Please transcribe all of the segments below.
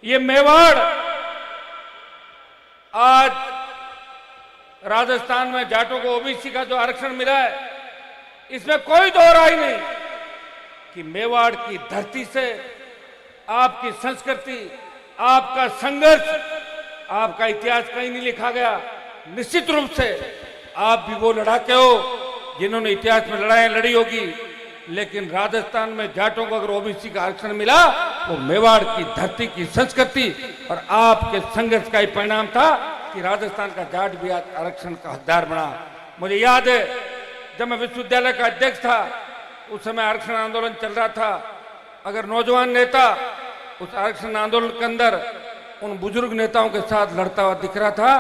ये मेवाड़ आज राजस्थान में जाटों को ओबीसी का जो आरक्षण मिला है, इसमें कोई दो राय नहीं कि मेवाड़ की धरती से आपकी संस्कृति, आपका संघर्ष, आपका इतिहास कहीं नहीं लिखा गया। निश्चित रूप से आप भी वो लड़ाके हो जिन्होंने इतिहास में लड़ाई लड़ी होगी, लेकिन राजस्थान में जाटों को अगर ओबीसी का आरक्षण मिला तो मेवाड़ की धरती की संस्कृति और आपके संघर्ष का ही परिणाम था कि राजस्थान का जाट भी आज आरक्षण का हकदार बना। मुझे याद है जब मैं विश्वविद्यालय का अध्यक्ष था, उस समय आरक्षण आंदोलन चल रहा था। अगर नौजवान नेता उस आरक्षण आंदोलन के अंदर उन बुजुर्ग नेताओं के साथ लड़ता हुआ दिख रहा था,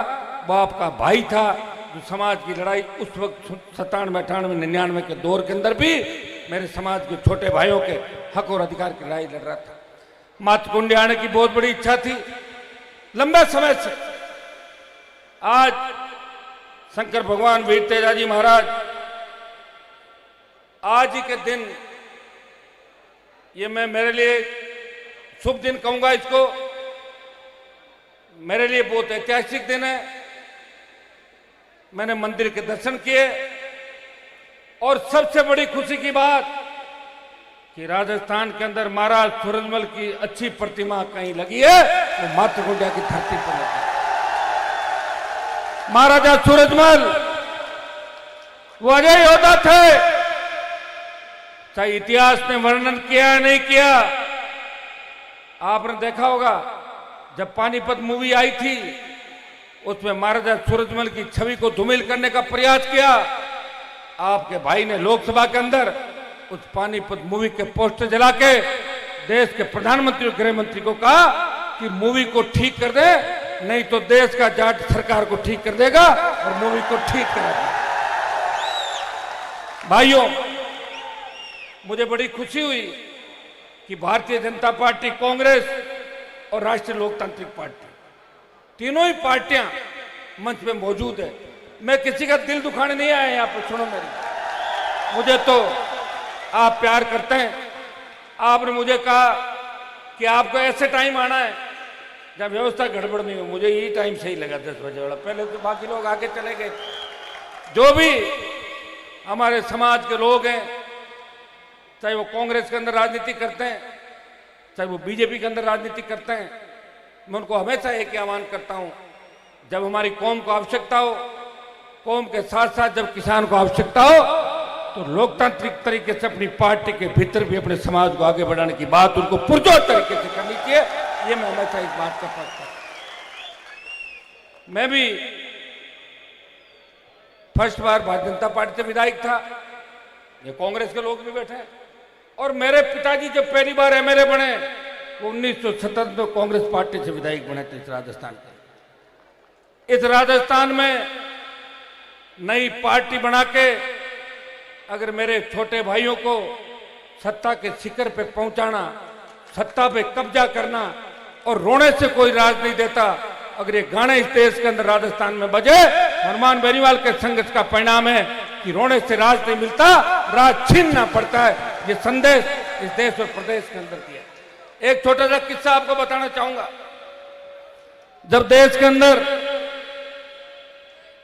वो आपका भाई था जो समाज की लड़ाई उस वक्त 97, 98, 99 के दौर के अंदर भी मेरे समाज के छोटे भाइयों के हक और अधिकार की लड़ाई लड़ रहा था। मातकुंडी आने की बहुत बड़ी इच्छा थी लंबे समय से। आज शंकर भगवान वीर तेजाजी महाराज आज ही के दिन, ये मैं मेरे लिए शुभ दिन कहूंगा इसको, मेरे लिए बहुत ऐतिहासिक दिन है। मैंने मंदिर के दर्शन किए और सबसे बड़ी खुशी की बात कि राजस्थान के अंदर महाराज सूरजमल की अच्छी प्रतिमा कहीं लगी है, वो मातकुंडिया की धरती पर लगी। महाराजा सूरजमल वो अजय योद्धा थे, चाहे इतिहास ने वर्णन किया या नहीं किया। आपने देखा होगा जब पानीपत मूवी आई थी, उसमें महाराजा सूरजमल की छवि को धूमिल करने का प्रयास किया। आपके भाई ने लोकसभा के अंदर उस पानीपत मूवी के पोस्टर जला के देश के प्रधानमंत्री और गृह मंत्री को कहा कि मूवी को ठीक कर दे, नहीं तो देश का जाट सरकार को ठीक कर देगा और मूवी को ठीक करेगा। भाइयों, मुझे बड़ी खुशी हुई कि भारतीय जनता पार्टी, कांग्रेस और राष्ट्रीय लोकतांत्रिक पार्टी, तीनों ही पार्टियां मंच पे मौजूद है। मैं किसी का दिल दुखाने नहीं आया यहां पर, सुनो मेरी। मुझे तो आप प्यार करते हैं। आपने मुझे कहा कि आपको ऐसे टाइम आना है जब व्यवस्था गड़बड़ नहीं हो। मुझे यही टाइम सही लगा, 10 बजे वाला। पहले तो बाकी लोग आगे चले गए। जो भी हमारे समाज के लोग हैं, चाहे वो कांग्रेस के अंदर राजनीति करते हैं, चाहे वो बीजेपी के अंदर राजनीति करते हैं, मैं उनको हमेशा एक आह्वान करता हूं, जब हमारी कौम को आवश्यकता हो, कौम के साथ साथ जब किसान को आवश्यकता हो, तो लोकतांत्रिक तरीके से अपनी पार्टी के भीतर भी अपने समाज को आगे बढ़ाने की बात उनको पुरजोर तरीके से करनी चाहिए। ये मैं हमेशा इस बात का पक्का। मैं भी फर्स्ट बार भारतीय जनता पार्टी से विधायक था, ये कांग्रेस के लोग भी बैठे हैं, और मेरे पिताजी जब पहली बार एमएलए बने वो 1977 में कांग्रेस पार्टी से विधायक बने थे इस राजस्थान के। इस राजस्थान में नई पार्टी बना के अगर मेरे छोटे भाइयों को सत्ता के शिखर पे पहुंचाना, सत्ता पे कब्जा करना, और रोने से कोई राज नहीं देता, अगर ये गाने इस देश के अंदर राजस्थान में बजे, हनुमान बेनीवाल के संघर्ष का परिणाम है कि रोने से राज नहीं मिलता, राज छीनना पड़ता है। ये संदेश इस देश और प्रदेश के अंदर दिया। एक छोटा सा किस्सा आपको बताना चाहूंगा। जब देश के अंदर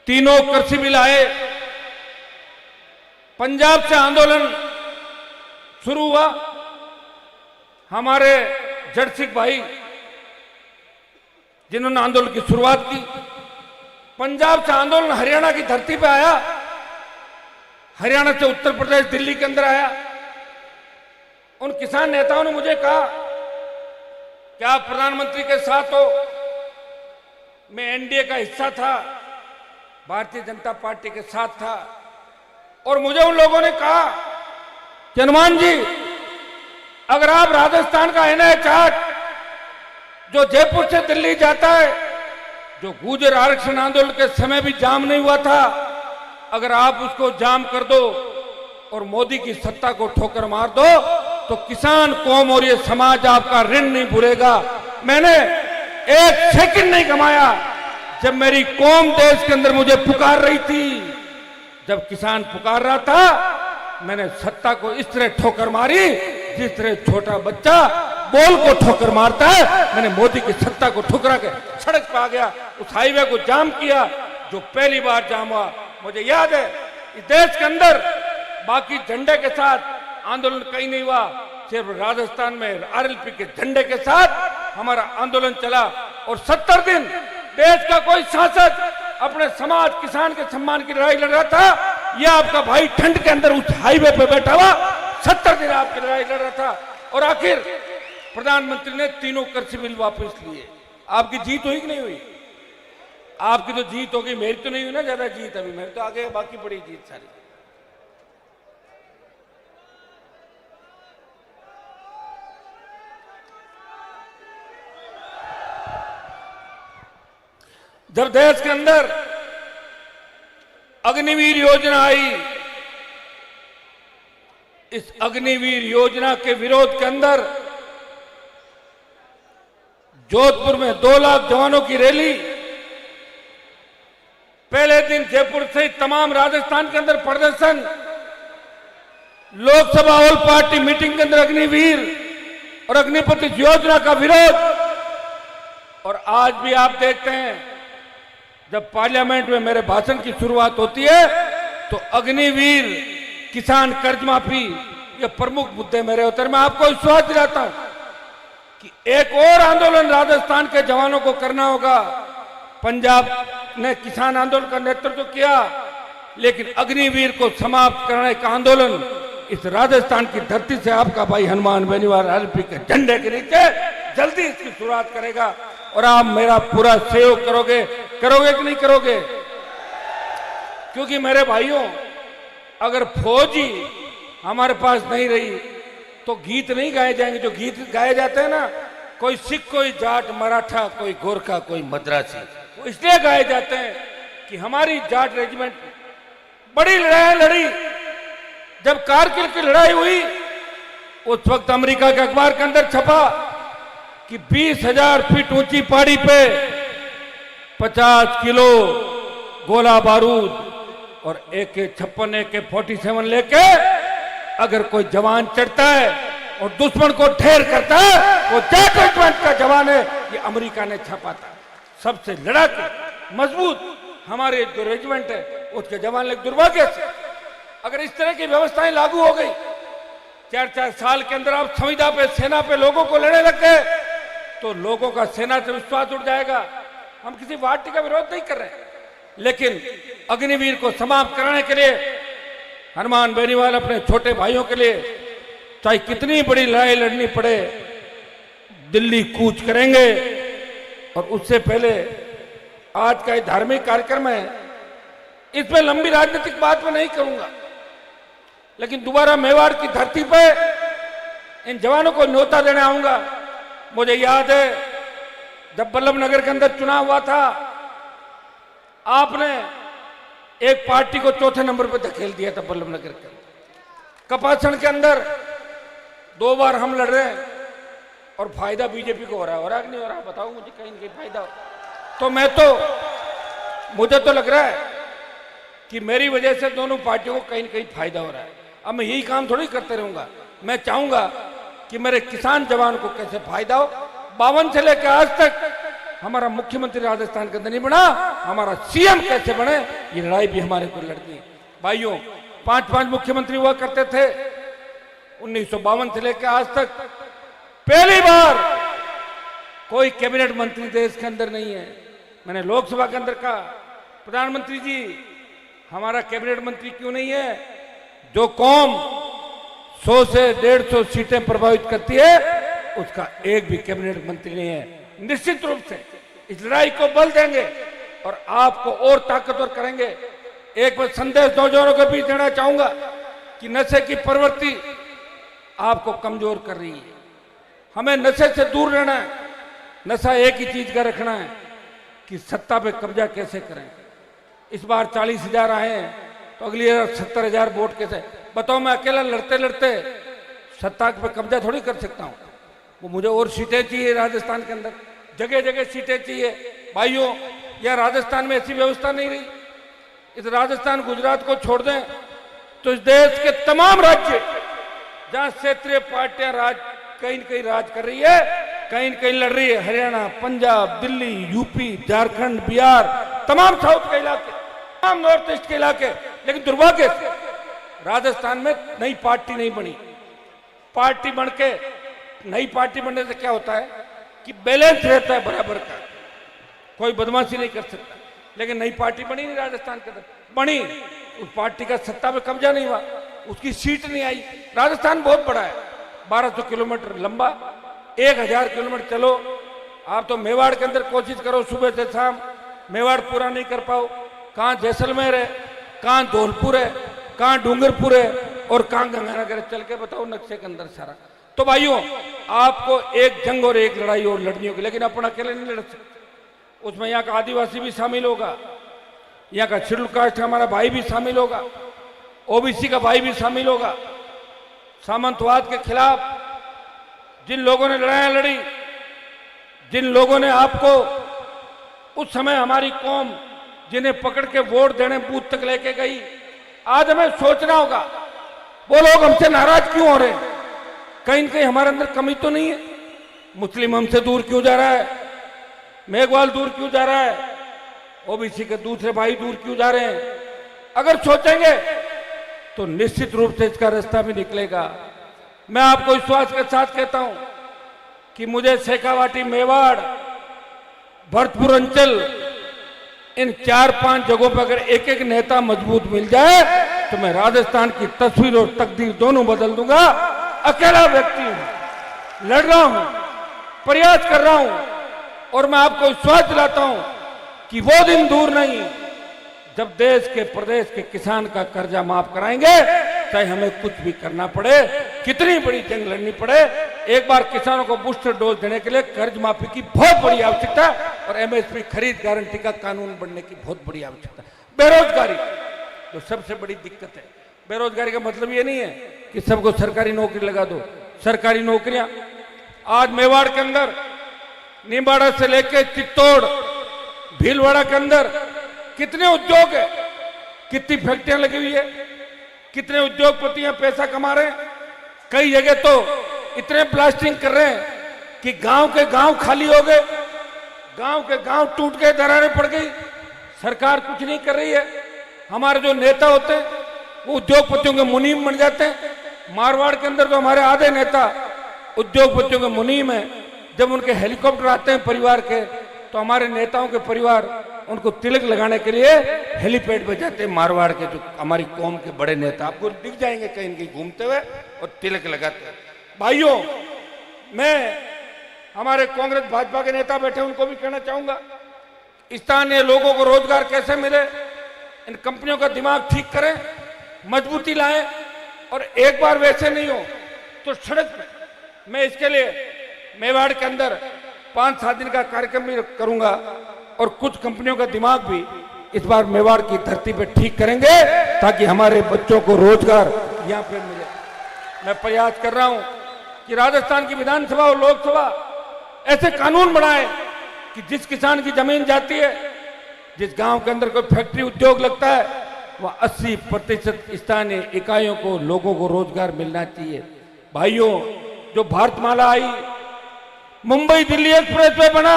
तीनों कृषि बिल आए, पंजाब से आंदोलन शुरू हुआ। हमारे जट सिंह भाई जिन्होंने आंदोलन की शुरुआत की, पंजाब से आंदोलन हरियाणा की धरती पे आया, हरियाणा से उत्तर प्रदेश, दिल्ली के अंदर आया। उन किसान नेताओं ने मुझे कहा कि आप प्रधानमंत्री के साथ हो। मैं एनडीए का हिस्सा था, भारतीय जनता पार्टी के साथ था, और मुझे उन लोगों ने कहा कि हनुमान जी, अगर आप राजस्थान का एनएच 8 जो जयपुर से दिल्ली जाता है, जो गुर्जर आरक्षण आंदोलन के समय भी जाम नहीं हुआ था, अगर आप उसको जाम कर दो और मोदी की सत्ता को ठोकर मार दो, तो किसान कौम और ये समाज आपका ऋण नहीं भूलेगा। मैंने एक सेकंड नहीं कमाया जब मेरी कौम देश के अंदर मुझे पुकार रही थी, जब किसान पुकार रहा था, मैंने सत्ता को इस तरह ठोकर मारी जिस तरह छोटा बच्चा बोल को ठोकर मारता है। मैंने मोदी की सत्ता को ठुकरा के सड़क पे आ गया, उस हाईवे को जाम किया जो पहली बार जाम हुआ। मुझे याद है इस देश के अंदर बाकी झंडे के साथ आंदोलन कहीं नहीं हुआ, सिर्फ राजस्थान में आरएलपी के झंडे के साथ हमारा आंदोलन चला। और 70 दिन देश का कोई शासक अपने समाज किसान के सम्मान की लड़ाई लड़ रहा था, यह आपका भाई ठंड के अंदर उस हाईवे पे बैठा हुआ 70 दिन आपकी लड़ाई लड़ रहा था। और आखिर प्रधानमंत्री ने तीनों कृषि बिल वापस लिए। आपकी जीत हुई कि नहीं हुई? आपकी तो जीत होगी, मेरी तो नहीं हुई ना ज्यादा जीत, अभी मेरी तो आगे बाकी बड़ी जीत सारी। जब देश के अंदर अग्निवीर योजना आई, इस अग्निवीर योजना के विरोध के अंदर जोधपुर में 2 लाख जवानों की रैली, पहले दिन जयपुर से तमाम राजस्थान के अंदर प्रदर्शन, लोकसभा ऑल पार्टी मीटिंग के अंदर अग्निवीर और अग्निपथ योजना का विरोध। और आज भी आप देखते हैं जब पार्लियामेंट में मेरे भाषण की शुरुआत होती है तो अग्निवीर, किसान कर्ज माफी, ये प्रमुख मुद्दे मेरे होते हैं। मैं आपको विश्वास दिलाता हूं कि एक और आंदोलन राजस्थान के जवानों को करना होगा। पंजाब ने किसान आंदोलन का नेतृत्व किया, लेकिन अग्निवीर को समाप्त करने का आंदोलन इस राजस्थान की धरती से आपका भाई हनुमान बेनीवाल आरएलपी के झंडे के नीचे जल्दी इसकी शुरुआत करेगा। और आप मेरा पूरा सहयोग करोगे कि नहीं करोगे? क्योंकि मेरे भाइयों, अगर फौज ही हमारे पास नहीं रही तो गीत नहीं गाए जाएंगे। जो गीत गाए जाते हैं ना, कोई सिख, कोई जाट, मराठा, कोई गोरखा, कोई मद्रासी, वो इसलिए गाए जाते हैं कि हमारी जाट रेजिमेंट बड़ी लड़ाई लड़ी। जब कारगिल की लड़ाई हुई उस वक्त अमेरिका के अखबार के अंदर छपा कि 20,000 फीट ऊंची पहाड़ी पे 50 किलो गोला बारूद और AK-56 AK-47 लेके अगर कोई जवान चढ़ता है और दुश्मन को ढेर करता है, वो जाट रेजिमेंट का जवान है। ये अमेरिका ने छापा था। सबसे लड़ाकू मजबूत हमारे जो रेजिमेंट है उसके जवान। लेकिन दुर्भाग्य से अगर इस तरह की व्यवस्थाएं लागू हो गई, 4-4 साल के अंदर आप संविदा पे, सेना पे लोगों को लड़ने लग गए, तो लोगों का सेना से विश्वास उठ जाएगा। हम किसी पार्टी का विरोध नहीं कर रहे, लेकिन अग्निवीर को समाप्त कराने के लिए हनुमान बेनीवाल अपने छोटे भाइयों के लिए चाहे कितनी बड़ी लड़ाई लड़नी पड़े, दिल्ली कूच करेंगे। और उससे पहले आज का ये धार्मिक कार्यक्रम है, इसमें लंबी राजनीतिक बात मैं नहीं करूंगा, लेकिन दोबारा मेवाड़ की धरती पे इन जवानों को न्योता देने आऊंगा। मुझे याद है जब बल्लभ नगर के अंदर चुनाव हुआ था, आपने एक पार्टी को चौथे नंबर पर धकेल दिया था। बल्लभ नगर के कपासन के अंदर 2 बार हम लड़ रहे हैं और फायदा बीजेपी को हो रहा है कि नहीं हो रहा? बताओ मुझे, कहीं ना कहीं फायदा हो। तो मुझे तो लग रहा है कि मेरी वजह से दोनों पार्टियों को कहीं ना कहीं फायदा हो रहा है। अब मैं यही काम थोड़ी करते रहूंगा। मैं चाहूंगा कि मेरे किसान जवान को कैसे फायदा हो। 52 से लेकर आज तक हमारा मुख्यमंत्री राजस्थान के अंदर नहीं बना, हमारा सीएम कैसे बने, ये लड़ाई भी हमारे को लड़नी है। भाइयों, 5-5 मुख्यमंत्री हुआ करते थे 1952 से लेकर आज तक। पहली बार कोई कैबिनेट मंत्री देश के अंदर नहीं है। मैंने लोकसभा के अंदर कहा, प्रधानमंत्री जी हमारा कैबिनेट मंत्री क्यों नहीं है? जो कौम 100 से 150 सीटें प्रभावित करती है उसका एक भी कैबिनेट मंत्री नहीं है। निश्चित रूप से इस लड़ाई को बल देंगे और आपको और ताकतवर करेंगे। एक बार संदेश नौजवानों के बीच देना चाहूंगा कि नशे की प्रवृत्ति आपको कमजोर कर रही है। हमें नशे से दूर रहना है। नशा एक ही चीज का रखना है कि सत्ता पे कब्जा कैसे करें। इस बार 40,000 आए हैं तो अगली बार 70,000 वोट कैसे? बताओ, मैं अकेला लड़ते लड़ते सत्ता पे कब्जा थोड़ी कर सकता हूं। वो मुझे और सीटें चाहिए राजस्थान के अंदर, जगह जगह सीटें चाहिए। भाइयों, यह राजस्थान में ऐसी व्यवस्था नहीं रही। इस राजस्थान गुजरात को छोड़ दें तो इस देश के तमाम राज्य जहां क्षेत्रीय पार्टियां राज कहीं न कहीं राज कर रही है, कहीं न कहीं लड़ रही है। हरियाणा, पंजाब, दिल्ली, यूपी, झारखंड, बिहार, तमाम साउथ के इलाके, तमाम नॉर्थ ईस्ट के इलाके। लेकिन दुर्भाग्य से राजस्थान में नई पार्टी नहीं बनी। पार्टी बन के, नई पार्टी बनने से क्या होता है कि बैलेंस रहता है बराबर का, कोई बदमाशी नहीं कर सकता। लेकिन नई पार्टी बनी नहीं राजस्थान के अंदर, बनी, उस पार्टी का सत्ता पे कब्जा नहीं हुआ, उसकी सीट नहीं आई। राजस्थान बहुत बड़ा है, 1200 किलोमीटर लंबा, 1000 किलोमीटर चलो। आप तो मेवाड़ के अंदर कोशिश करो सुबह से शाम, मेवाड़ पूरा नहीं कर पाओ। कहाँ जैसलमेर है, कहाँ धौलपुर है, कहाँ डूंगरपुर है और कहाँ गंगानगर है, चल के बताओ नक्शे के अंदर सारा। तो भाइयों, आपको एक जंग और एक लड़ाई और लड़नी होगी, लेकिन अपन अकेले नहीं लड़ सकते। उसमें यहाँ का आदिवासी भी शामिल होगा, यहाँ का शेड्यूल कास्ट हमारा भाई भी शामिल होगा, ओबीसी का भाई भी शामिल होगा। सामंतवाद के खिलाफ जिन लोगों ने लड़ाइयां लड़ी, जिन लोगों ने आपको उस समय हमारी कौम जिन्हें पकड़ के वोट देने बूथ तक लेके गई, आज हमें सोचना होगा वो लोग हमसे नाराज क्यों हो रहे हैं। कहीं न कहीं हमारे अंदर कमी तो नहीं है। मुस्लिम हमसे दूर क्यों जा रहा है, मेघवाल दूर क्यों जा रहा है, ओबीसी के दूसरे भाई दूर क्यों जा रहे हैं। अगर सोचेंगे तो निश्चित रूप से इसका रास्ता भी निकलेगा। मैं आपको विश्वास के साथ कहता हूं कि मुझे शेखावाटी, मेवाड़, भरतपुर अंचल, इन 4-5 जगहों पर अगर एक एक नेता मजबूत मिल जाए तो मैं राजस्थान की तस्वीर और तकदीर दोनों बदल दूंगा। अकेला व्यक्ति हूं, लड़ रहा हूं, प्रयास कर रहा हूं, और मैं आपको विश्वास दिलाता हूं कि वो दिन दूर नहीं जब देश के, प्रदेश के किसान का कर्जा माफ कराएंगे, चाहे हमें कुछ भी करना पड़े, कितनी बड़ी जंग लड़नी पड़े। एक बार किसानों को बूस्टर डोज देने के लिए कर्ज माफी की बहुत बड़ी आवश्यकता है और एमएसपी खरीद गारंटी का कानून बनने की बहुत बड़ी आवश्यकता है। बेरोजगारी जो सबसे बड़ी दिक्कत है, बेरोजगारी का मतलब ये नहीं है कि सबको सरकारी नौकरी लगा दो। सरकारी नौकरियां आज मेवाड़ के अंदर, निम्बाड़ा से लेके चित्तौड़, भीलवाड़ा के अंदर कितने उद्योग है, कितनी फैक्ट्रियां लगी हुई है, कितने उद्योगपति यहाँ पैसा कमा रहे हैं। कई जगह तो इतने प्लास्टिंग कर रहे हैं कि गांव के गांव खाली हो गए, गांव के गांव टूट गए, दरारें पड़ गई। सरकार कुछ नहीं कर रही है। हमारे जो नेता होते हैं वो उद्योगपतियों के मुनीम बन जाते हैं। मारवाड़ के अंदर तो हमारे आधे नेता उद्योगपतियों के मुनीम है। जब उनके हेलीकॉप्टर आते हैं परिवार के, तो हमारे नेताओं के परिवार उनको तिलक लगाने के लिए हेलीपैड पे जाते हैं। मारवाड़ के जो हमारी कौम के बड़े नेता आपको दिख जाएंगे कहीं कहीं घूमते हुए और तिलक लगाते हैं। भाइयों, मैं हमारे कांग्रेस भाजपा के नेता बैठे उनको भी कहना चाहूंगा, स्थानीय लोगों को रोजगार कैसे मिले, इन कंपनियों का दिमाग ठीक करें, मजबूती लाएं, और एक बार वैसे नहीं हो तो सड़क पे मैं इसके लिए मेवाड़ के अंदर 5-7 दिन का कार्यक्रम भी करूंगा और कुछ कंपनियों का दिमाग भी इस बार मेवाड़ की धरती पे ठीक करेंगे ताकि हमारे बच्चों को रोजगार यहाँ पे मिले। मैं प्रयास कर रहा हूं कि राजस्थान की विधानसभा और लोकसभा ऐसे कानून बनाए कि जिस किसान की जमीन जाती है, जिस गांव के अंदर कोई फैक्ट्री उद्योग लगता है, वह 80% स्थानीय इकाइयों को, लोगों को रोजगार मिलना चाहिए। भाइयों, जो भारतमाला आई, मुंबई दिल्ली एक्सप्रेसवे बना,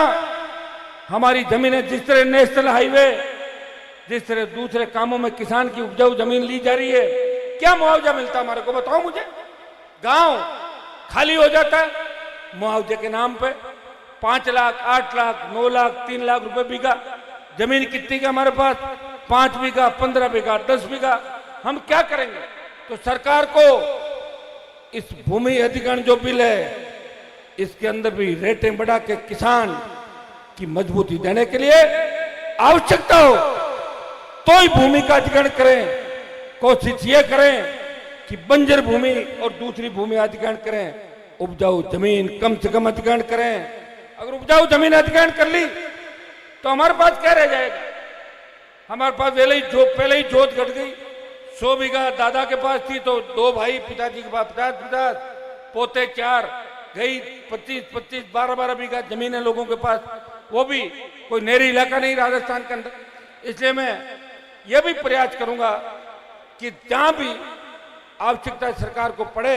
हमारी जमीनें जिस तरह नेशनल हाईवे, जिस तरह दूसरे कामों में किसान की उपजाऊ जमीन ली जा रही है, क्या मुआवजा मिलता है हमारे को बताओ मुझे। गांव खाली हो जाता है मुआवजे के नाम पे, 5 लाख, 8 लाख, 9 लाख, 3 लाख रुपए बीघा। जमीन कितनी का हमारे पास? 5 बीघा, 15 बीघा, 10 बीघा। हम क्या करेंगे? तो सरकार को इस भूमि अधिग्रहण जो बिल है, इसके अंदर भी रेटें बढ़ा के किसान की मजबूती देने के लिए आवश्यकता हो तो ही भूमि का अधिग्रहण करें। कोशिश ये करें कि बंजर भूमि और दूसरी भूमि अधिग्रहण करें, उपजाऊ जमीन कम से कम अधिग्रहण करें। अगर उपजाऊ जमीन अधिग्रहण कर ली तो हमारे पास क्या रह जाएगा? हमारे पास पहले ही जोत घट गई। 100 बीघा दादा के पास थी तो 2 भाई, पिताजी के पास 50-50, पोते 4, गई 25-25, 12-12 बीघा जमीन है लोगों के पास, वो भी कोई नहरी इलाका नहीं राजस्थान के अंदर। इसलिए मैं ये भी प्रयास करूंगा कि जहां भी आवश्यकता सरकार को पड़े,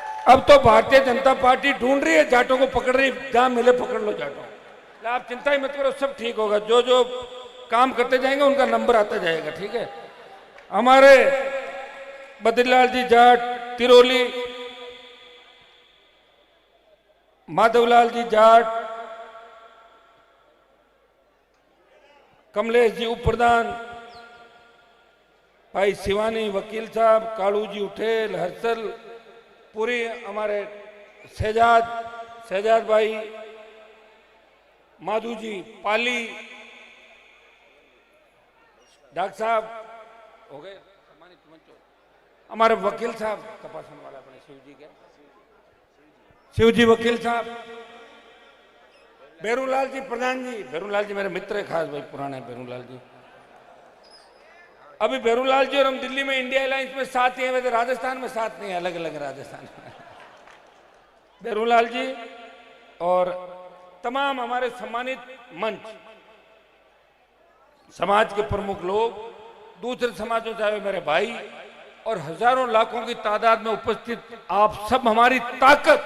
अब तो भारतीय जनता पार्टी ढूंढ रही है, जाटों को पकड़ रही, जहां मिले पकड़ लो जाटों। आप चिंता ही मत करो, सब ठीक होगा। जो जो काम करते जाएंगे उनका नंबर आता जाएगा, ठीक है। हमारे बद्रीलाल जी जाट तिरोली, माधवलाल जी जाट, कमलेश जी उप प्रधान, भाई शिवानी वकील साहब, कालू जी उठेल, हर्षल पूरी, हमारे शहजाद भाई, माधु जी पाली, डॉक्टर साहब हो गए, हमारे वकील साहब तपासन वाला अपने शिव जी वकील साहब, बेरूलाल जी प्रधान जी, बेरूलाल जी मेरे मित्र है खास भाई, पुराने बेरूलाल जी। अभी बेरूलाल जी और हम दिल्ली में इंडिया अलायंस में साथ ही हैं, वैसे राजस्थान में साथ नहीं है, अलग अलग राजस्थान में। बेरूलाल जी और तमाम हमारे सम्मानित मंच, समाज के प्रमुख लोग, दूसरे समाजों से आए मेरे भाई और हजारों लाखों की तादाद में उपस्थित आप सब हमारी ताकत,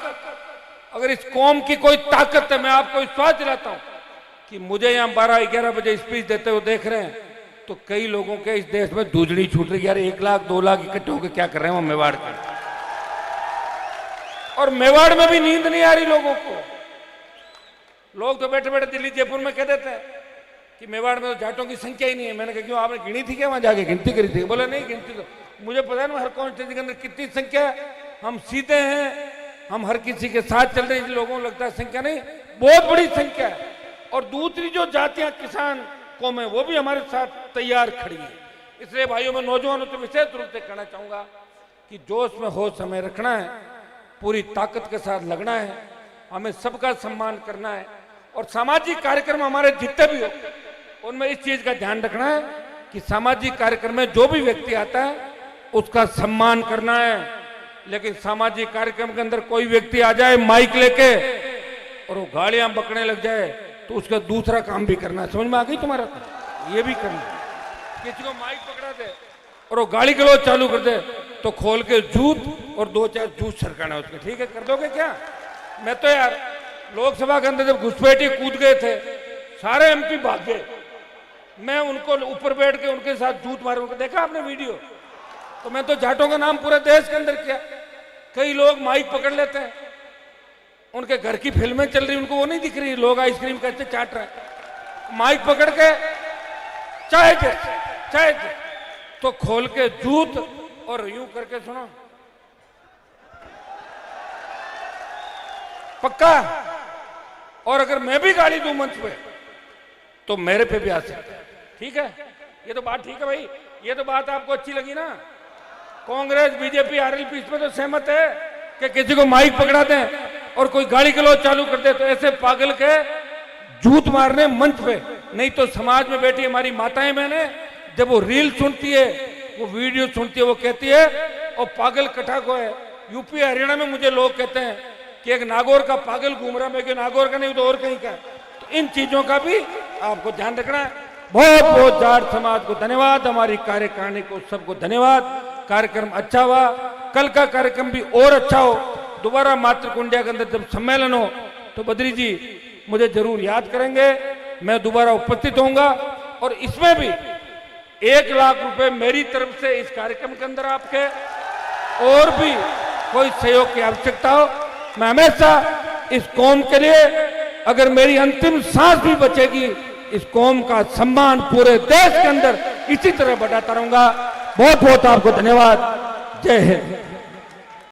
अगर इस कौम की कोई ताकत है, मैं आपको विश्वास दिलाता हूं कि मुझे यहां 12-11 बजे स्पीच देते हुए देख रहे हैं तो कई लोगों के इस देश में दूजड़ी छूट रही है, यार 1 लाख 2 लाख इकट्ठे होकर क्या कर रहे हैं वो मेवाड़ के। और मेवाड़ में भी नींद नहीं आ रही लोगों को। लोग तो बैठे बैठे दिल्ली जयपुर में कह देते हैं कि मेवाड़ में तो जाटों की संख्या ही नहीं है। मैंने कहा क्यों, आपने गिनी थी क्या, वहां जाके गिनती करी थी? बोला नहीं गिनती, तो मुझे पता है ना हर कॉन्स्टिट्यूंसी के अंदर कितनी संख्या है, हम सीधे हैं, हम हर किसी के साथ चल रहे हैं, लोगों को लगता है संख्या नहीं, बहुत बड़ी संख्या है। और दूसरी जो जातियां किसान कौम है वो भी हमारे साथ तैयार खड़ी है। इसलिए भाइयों में नौजवानों से विशेष रूप से कहना चाहूंगा कि जोश में होश हमें रखना है, पूरी ताकत के साथ लगना है, हमें सबका सम्मान करना है और सामाजिक कार्यक्रम हमारे जितने भी हो उनमें इस चीज का ध्यान रखना है कि सामाजिक कार्यक्रम में जो भी व्यक्ति आता है उसका सम्मान करना है। लेकिन सामाजिक कार्यक्रम के अंदर कोई व्यक्ति आ जाए माइक लेके और वो गालियां बकने लग जाए तो उसका दूसरा काम भी करना है। समझ में आ गई तुम्हारा? ये भी करना है। किसी को माइक पकड़ा दे और वो गाली गलौज चालू कर दे तो खोल के जूत और 2-4 जूत सरकाना उसके, ठीक है? कर दोगे क्या? मैं तो यार लोकसभा के अंदर जब घुसपैठी कूद गए थे सारे एमपी भाग गए, मैं उनको ऊपर बैठ के उनके साथ जूत मारे, उनको देखा आपने वीडियो? तो मैं तो जाटों का नाम पूरे देश के अंदर किया। कई लोग माइक पकड़ लेते हैं, उनके घर की फिल्में चल रही, उनको वो नहीं दिख रही, लोग आइसक्रीम कैसे चाट रहे हैं, माइक पकड़ के चाहे तो खोल के जूत और यूं करके सुनो, पक्का। और अगर मैं भी गाली दूं मंच पे तो मेरे पे भी आ सकता है, ठीक है? ये तो बात ठीक है भाई, ये तो बात आपको अच्छी लगी ना? कांग्रेस बीजेपी आरएलपी इसमें तो सहमत है कि किसी को माइक पकड़ा दें और कोई गाली गलौज चालू कर दे तो ऐसे पागल के जूत मारने मंच पे। नहीं तो समाज में बैठी हमारी माताएं बहनें जब वो रील सुनती है, वो वीडियो सुनती है, वो कहती है और पागल कटा को है। यूपी हरियाणा में मुझे लोग कहते हैं कि एक नागौर का पागल घूम रहा, मैं नागौर का नहीं तो और कहीं का। तो इन चीजों का भी आपको ध्यान रखना है। बहुत बहुत जाट समाज को धन्यवाद, हमारी कार्यकारिणी को सबको धन्यवाद। कार्यक्रम अच्छा हुआ, कल का कार्यक्रम भी और अच्छा हो। दोबारा मातृकुंडिया के अंदर जब सम्मेलन हो तो बद्री जी मुझे जरूर याद करेंगे, मैं दोबारा उपस्थित होऊंगा। और इसमें भी 1 लाख रुपए मेरी तरफ से इस कार्यक्रम के अंदर आपके, और भी कोई सहयोग की आवश्यकता हो, मैं हमेशा इस कौम के लिए, अगर मेरी अंतिम सांस भी बचेगी, इस कौम का सम्मान पूरे देश के अंदर इसी तरह बढ़ाता रहूंगा। बहुत बहुत आपको धन्यवाद। जय हिंद।